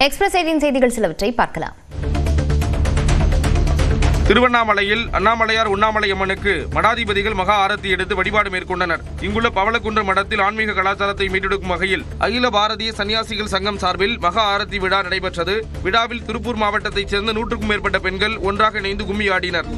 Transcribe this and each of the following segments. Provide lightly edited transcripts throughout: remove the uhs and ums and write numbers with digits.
Express 18 செய்திகள் சிலவற்றை பார்க்கலாம். திருவண்ணாமலையில் அண்ணாமலையார் உண்ணாமலை அம்மனுக்கு மடாதிபதிகள் மகா ஆரத்தி எடுத்து வழிபாடு மேற்கொண்டனர். இங்குள்ள பவளக்குன்ற மடத்தில் ஆன்மீக கலாச்சாரத்தை மீட்டெடுக்கும் வகையில் அகில பாரதிய சன்னியாசிகள் சங்கம் சார்பில் மகா ஆரத்தி விழா நடைபெற்றது. விழாவில் திருப்பூர் மாவட்டத்தைச் சேர்ந்த 100க்கும் மேற்பட்ட பெண்கள் ஒன்றாக இணைந்து கும்மி ஆடினர்.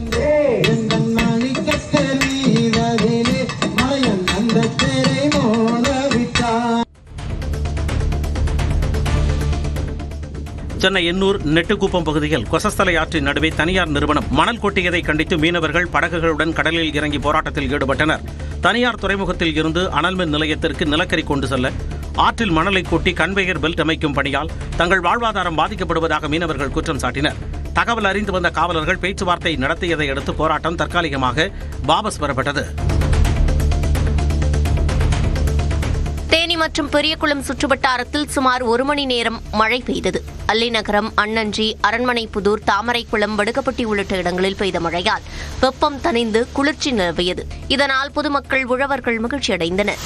சென்னை எண்ணூர் நெட்டுக்குப்பம் பகுதியில் கொசஸ்தலை ஆற்றின் நடுவே தனியார் நிறுவனம் மணல் கொட்டியதை கண்டித்து மீனவர்கள் படகுகளுடன் கடலில் இறங்கி போராட்டத்தில் ஈடுபட்டனர். தனியார் துறைமுகத்தில் இருந்து அனல்மின் நிலையத்திற்கு நிலக்கரி கொண்டு செல்ல ஆற்றில் மணலை கொட்டி கன்வேயர் பெல்ட் அமைக்கும் பணியால் தங்கள் வாழ்வாதாரம் பாதிக்கப்படுவதாக மீனவர்கள் குற்றம் சாட்டினர். தகவல் அறிந்து வந்த காவலர்கள் பேச்சுவார்த்தை நடத்தியதை அடுத்து போராட்டம் தற்காலிகமாக வாபஸ் பெறப்பட்டது. தேனி மற்றும் பெரியகுளம் சுற்றுவட்டாரத்தில் சுமார் 1 மணி நேரம் மழை பெய்தது. அல்லிநகரம், அன்னஞ்சி, அரண்மனைப்புதூர், தாமரைக்குளம், வடுகப்பட்டி உள்ளிட்ட இடங்களில் பெய்த மழையால் வெப்பம் தணிந்து குளிர்ச்சி நிலவியது. இதனால் பொதுமக்கள், உழவர்கள் மகிழ்ச்சியடைந்தனர்.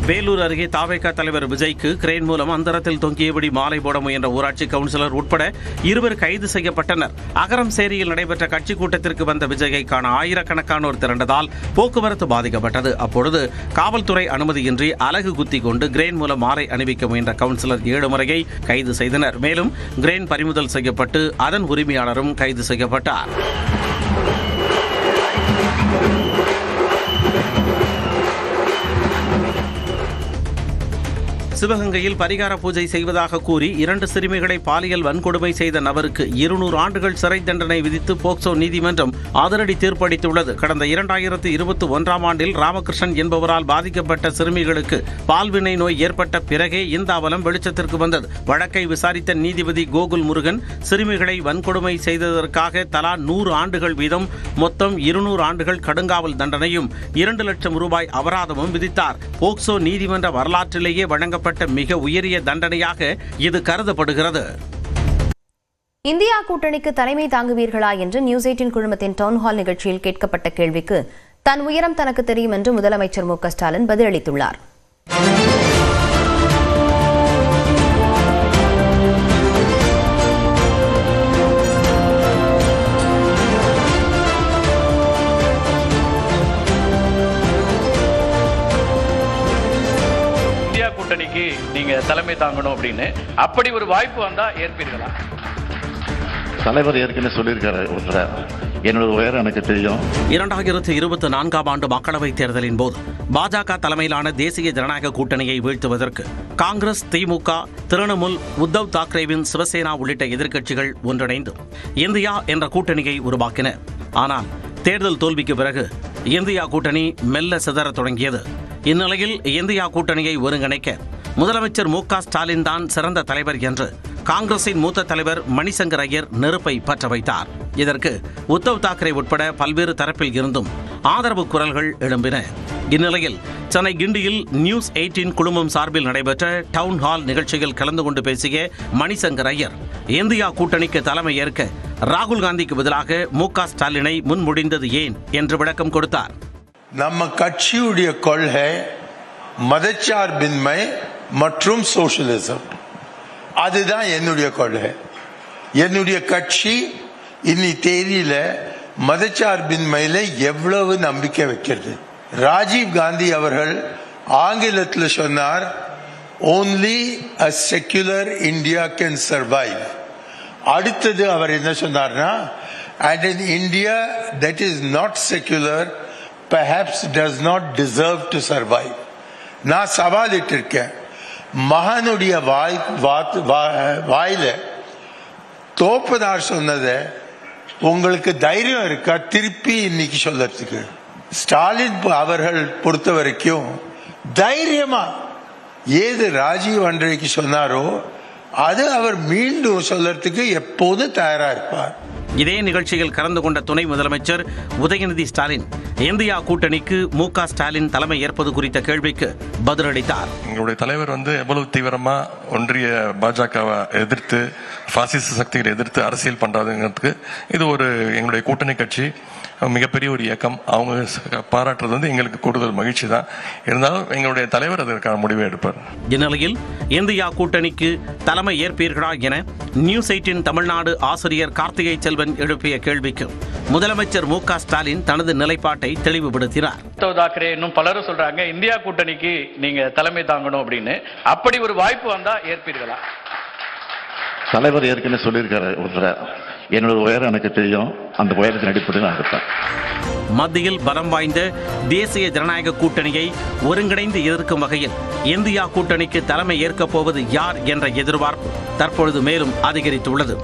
வேலூர் அருகே தாவேகா தலைவர் விஜய்க்கு கிரேன் மூலம் அந்தரத்தில் தொங்கியபடி மாலை போட முயன்ற ஊராட்சி கவுன்சிலர் உட்பட 2 கைது செய்யப்பட்டனர். அகரம் சேரியில் நடைபெற்ற கட்சி கூட்டத்திற்கு வந்த விஜயை காண ஆயிரக்கணக்கானோர் திரண்டதால் போக்குவரத்து பாதிக்கப்பட்டது. அப்பொழுது காவல்துறை அனுமதியின்றி அலகு குத்தி கொண்டு கிரேன் மூலம் மாலை அணிவிக்க முயன்ற கவுன்சிலர் 7 முறையை கைது செய்தனர். மேலும் கிரேன் பறிமுதல் செய்யப்பட்டு அதன் உரிமையாளரும் கைது செய்யப்பட்டார். சிவகங்கையில் பரிகார பூஜை செய்வதாக கூறி 2 சிறுமிகளை பாலியல் வன்கொடுமை செய்த நபருக்கு 200 ஆண்டுகள் சிறை தண்டனை விதித்து போக்சோ நீதிமன்றம் அதிரடி தீர்ப்பளித்துள்ளது. கடந்த 2021ஆம் ஆண்டில் ராமகிருஷ்ணன் என்பவரால் பாதிக்கப்பட்ட சிறுமிகளுக்கு பால்வினை நோய் ஏற்பட்ட பிறகே இந்த அவலம் வெளிச்சத்திற்கு வந்தது. வழக்கை விசாரித்த நீதிபதி கோகுல் முருகன் சிறுமிகளை வன்கொடுமை செய்ததற்காக தலா 100 ஆண்டுகள் வீதம் மொத்தம் 200 ஆண்டுகள் கடுங்காவல் தண்டனையும் 2 லட்சம் ரூபாய் அபராதமும் விதித்தார். போக்சோ நீதிமன்ற வரலாற்றிலேயே வழங்கப்பட்ட மிக உயரிய தண்டனையாக இது கருதப்படுகிறது. இந்தியா கூட்டணிக்கு தலைமை தாங்குவீர்களா என்று நியூஸ் 18 குழுமத்தின் டவுன்ஹால் நிகழ்ச்சியில் கேட்கப்பட்ட கேள்விக்கு தன் உயரம் தனக்கு தெரியும் என்று முதலமைச்சர் மு.க. ஸ்டாலின் பதிலளித்துள்ளார். கூட்டணிக்கு நீங்க தலைமை தாங்கணும் அப்படின்னு அப்படி ஒரு வாய்ப்பு வந்தா ஏற்பீர்களா? தலைவர் ஏற்கனவே சொல்லியிருக்காரு, என்னோட உயரம் எனக்கு தெரியும். 2024ஆம் ஆண்டு மக்களவைத் தேர்தலின் போது பாஜக தலைமையிலான தேசிய ஜனநாயக கூட்டணியை வீழ்த்துவதற்கு காங்கிரஸ், திமுக, திரிணாமுல், உத்தவ் தாக்கரேவின் சிவசேனா உள்ளிட்ட எதிர்க்கட்சிகள் ஒன்றிணைந்து இந்தியா என்ற கூட்டணியை உருவாக்கின. ஆனால் தேர்தல் தோல்விக்கு பிறகு இந்தியா கூட்டணி மெல்ல சிதற தொடங்கியது. இந்நிலையில் இந்தியா கூட்டணியை ஒருங்கிணைக்க முதலமைச்சர் மு.க. ஸ்டாலின் தான் சிறந்த தலைவர் என்று காங்கிரசின் மூத்த தலைவர் மணிசங்கர் ஐயர் நெருப்பை பற்ற வைத்தார். இதற்கு உத்தவ் தாக்கரே உட்பட பல்வேறு தரப்பில் இருந்தும் ஆதரவு குரல்கள் எழும்பின. இந்நிலையில் சென்னை கிண்டியில் நியூஸ் 18 குழுமம் சார்பில் நடைபெற்ற டவுன்ஹால் நிகழ்ச்சியில் கலந்து கொண்டு பேசிய மணிசங்கர் ஐயர் இந்தியா கூட்டணிக்கு தலைமை ஏற்க ராகுல் காந்திக்கு பதிலாக மு.க. ஸ்டாலினை முன்மொழிந்தது ஏன் என்று விளக்கம் கொடுத்தார். நம்ம கட்சியுடைய கொள்கை மதச்சார்பின்மை மற்றும் சோசியலிசம். அதுதான் என்னுடைய கொள்கை. என்னுடைய கட்சி இன்னி தேதியில மதச்சார்பின்மையில எவ்வளவு நம்பிக்கை வைக்கிறது. ராஜீவ் காந்தி அவர்கள் ஆங்கிலத்தில் சொன்னார், only a secular India can survive. அடுத்தது அவர் என்ன சொன்னார்னா, and an India that is not secular perhaps does not deserve to survive. நான் சவால் இட்டிருக்கேன், மகானுடைய வாயில தோப்பனார் சொன்னதை உங்களுக்கு தைரியம் இருக்கா திருப்பி இன்னைக்கு சொல்லறதுக்கு? ஸ்டாலின் அவர்கள் பொறுத்த வரைக்கும் தைரியமா ஏது ராஜீவ் அன்றைக்கு சொன்னாரோ அது அவர் மீண்டும் சொல்லறதுக்கு எப்போது தயாரா இருப்பார். இதே நிகழ்ச்சியில் கலந்து கொண்ட துணை முதலமைச்சர் உதயநிதி ஸ்டாலின் இந்தியா கூட்டணிக்கு மு.க. ஸ்டாலின் தலைமை ஏற்பது குறித்த கேள்விக்கு பதிலளித்தார். எங்களுடைய தலைவர் எவ்வளவு தீவிரமா ஒன்றிய பாஜகவை எதிர்த்து, பாசிச சக்திகளை எதிர்த்து அரசியல் பண்றாதுங்கிறதுக்கு இது ஒரு எங்களுடைய கூட்டணி கட்சி மிகப்பெரிய ஒரு இயக்கம். அவங்க பாராட்டுறது வந்து எங்களுக்கு கூடுதல் மகிழ்ச்சி தான். இருந்தாலும் எங்களுடைய தலைவர் அதற்கான முடிவை எடுப்பார். இந்நிலையில் இந்தியா கூட்டணிக்கு தலைமை ஏற்பீர்களா என நியூஸ் 18 தமிழ்நாடு ஆசிரியர் கார்த்திகை செல்வன் எழுப்பிய கேள்விக்கு முதலமைச்சர் மு.க. ஸ்டாலின் தனது நிலைப்பாட்டை தெளிவுபடுத்தினார். உத்தவ் தாக்கரே இன்னும் பலரும் சொல்றாங்க இந்தியா கூட்டணிக்கு நீங்க தலைமை தாங்கணும் அப்படின்னு. அப்படி ஒரு வாய்ப்பு வந்தா ஏற்பீர்களா? தலைவர் ஏற்கனவே சொல்லியிருக்காரு ஒருத்தர, என்னோட உயரம் எனக்கு தெரியும், அந்த உயரத்தின் அடிப்படையில் நான் இருப்பேன். மத்தியில் பலம் வாய்ந்த தேசிய ஜனநாயக கூட்டணியை ஒருங்கிணைந்து எதிர்க்கும் வகையில் இந்தியா கூட்டணிக்கு தலைமை ஏற்கப் போவது யார் என்ற எதிர்பார்ப்பு தற்பொழுது மேலும் அதிகரித்துள்ளது.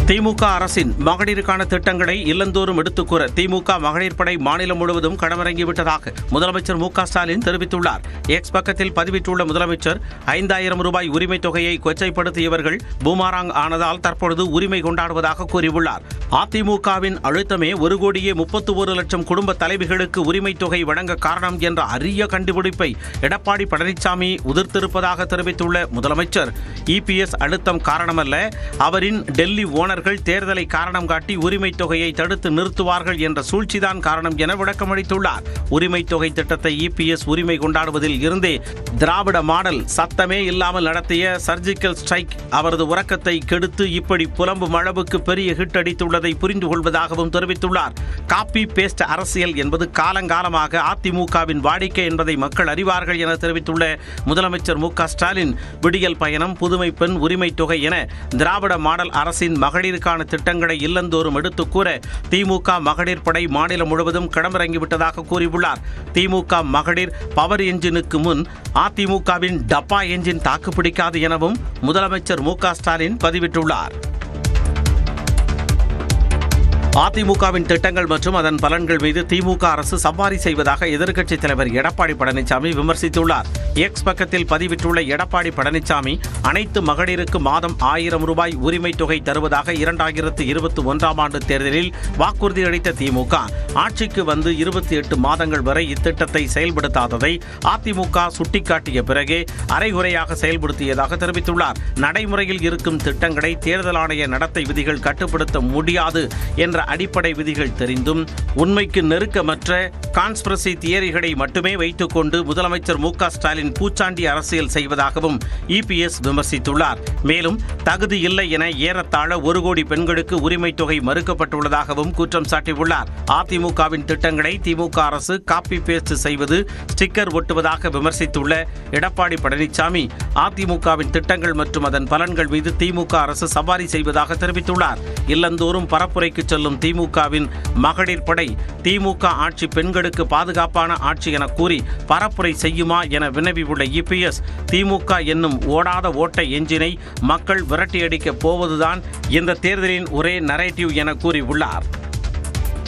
திமுக அரசின் மகளிருக்கான திட்டங்களை இல்லந்தோறும் எடுத்துக் கூற திமுக மகளிர் படை மாநிலம் முழுவதும் களமிறங்கிவிட்டதாக முதலமைச்சர் மு.க. ஸ்டாலின் தெரிவித்துள்ளார். எக்ஸ் பக்கத்தில் பதிவிட்டுள்ள முதலமைச்சர் 5000 ரூபாய் உரிமை தொகையை கொச்சைப்படுத்தியவர்கள் பூமாராங் ஆனதால் தற்பொழுது உரிமை கொண்டாடுவதாக கூறியுள்ளார். அதிமுகவின் அழுத்தமே 1,31,00,000 குடும்ப தலைவிகளுக்கு உரிமை தொகை வழங்க காரணம் என்ற அரிய கண்டுபிடிப்பை எடப்பாடி பழனிசாமி உதிர்த்திருப்பதாக தெரிவித்துள்ள முதலமைச்சர், இபிஎஸ் அழுத்தம் காரணமல்ல, அவரின் டெல்லி ஓனர்கள் தேர்தலை காரணம் காட்டி உரிமை தொகையை தடுத்து நிறுத்துவார்கள் என்ற சூழ்ச்சிதான் காரணம் என விளக்கமளித்துள்ளார். உரிமை தொகை திட்டத்தை இபிஎஸ் உரிமை கொண்டாடுவதில் இருந்தே திராவிட மாடல் சத்தமே இல்லாமல் நடத்திய சர்ஜிக்கல் ஸ்ட்ரைக் அவரது உறக்கத்தை கெடுத்து இப்படி புலம்பும் அளவுக்கு பெரிய ஹிட் அடித்துள்ளதை புரிந்து கொள்வதாகவும் தெரிவித்துள்ளார். காப்பி பேஸ்ட் அரசியல் என்பது காலங்காலமாக அதிமுகவின் வாடிக்கை என்பதை மக்கள் அறிவார்கள் என தெரிவித்துள்ள முதலமைச்சர் மு.க. ஸ்டாலின், விடியல் பயணம், புதுமை பெண் உரிமை தொகை என திராவிட மாடல் அரசின் மகளிருக்கான திட்டங்களை இல்லந்தோறும் எடுத்துக் கூற திமுக மகளிர் படை மாநிலம் முழுவதும் களமிறங்கிவிட்டதாக கூறியுள்ளார். திமுக மகளிர் பவர் என்ஜினுக்கு முன் அதிமுகவின் டப்பா என்ஜின் தாக்குப்பிடிக்காது எனவும் முதலமைச்சர் மு.க. ஸ்டாலின் பதிவிட்டுள்ளார். அதிமுகவின் திட்டங்கள் மற்றும் அதன் பலன்கள் மீது திமுக அரசு சவாரி செய்வதாக எதிர்க்கட்சித் தலைவர் எடப்பாடி பழனிசாமி விமர்சித்துள்ளார். எக்ஸ் பக்கத்தில் பதிவிட்டுள்ள எடப்பாடி பழனிசாமி, அனைத்து மகளிருக்கு மாதம் 1000 ரூபாய் உரிமை தொகை தருவதாக 2021ஆம் ஆண்டு தேர்தலில் வாக்குறுதி அளித்த திமுக ஆட்சிக்கு வந்து 28 மாதங்கள் வரை இத்திட்டத்தை செயல்படுத்தாததை அதிமுக சுட்டிக்காட்டிய பிறகே அரைகுறையாக செயல்படுத்தியதாக தெரிவித்துள்ளார். நடைமுறையில் இருக்கும் திட்டங்களை தேர்தல் ஆணைய நடத்தை விதிகள் கட்டுப்படுத்த முடியாது என்ற அடிப்படை விதிகள் தெரிந்தும் உண்மைக்கு நெருக்கமற்ற கான்ஸ்பிரசி தியரிகளை மட்டுமே வைத்துக் கொண்டு முதலமைச்சர் மு.க. ஸ்டாலின் பூச்சாண்டி அரசியல் செய்வதாகவும் இபிஎஸ் விமர்சித்துள்ளார். மேலும் தகுதி இல்லை என ஏறத்தாழ 1 கோடி பெண்களுக்கு உரிமை தொகை மறுக்கப்பட்டுள்ளதாகவும் குற்றம் சாட்டியுள்ளார். அதிமுகவின் திட்டங்களை திமுக அரசு காப்பி பேஸ்ட் செய்வது, ஸ்டிக்கர் ஒட்டுவதாக விமர்சித்துள்ள எடப்பாடி பழனிசாமி, அதிமுகவின் திட்டங்கள் மற்றும் அதன் பலன்கள் மீது திமுக அரசு சவாரி செய்வதாக தெரிவித்துள்ளார். இல்லந்தோறும் பரப்புரைக்கு செல்லும் திமுகவின் மகளிர் படை திமுக ஆட்சி பெண்களுக்கு பாதுகாப்பான ஆட்சி என கூறி பரப்புரை செய்யுமா என வினவியுள்ள இபிஎஸ், திமுக என்னும் ஓடாத ஓட்ட என்ஜினை மக்கள் விரட்டியடிக்கப் போவதுதான் இந்த தேர்தலின் ஒரே நரேட்டிவ் என கூறியுள்ளார்.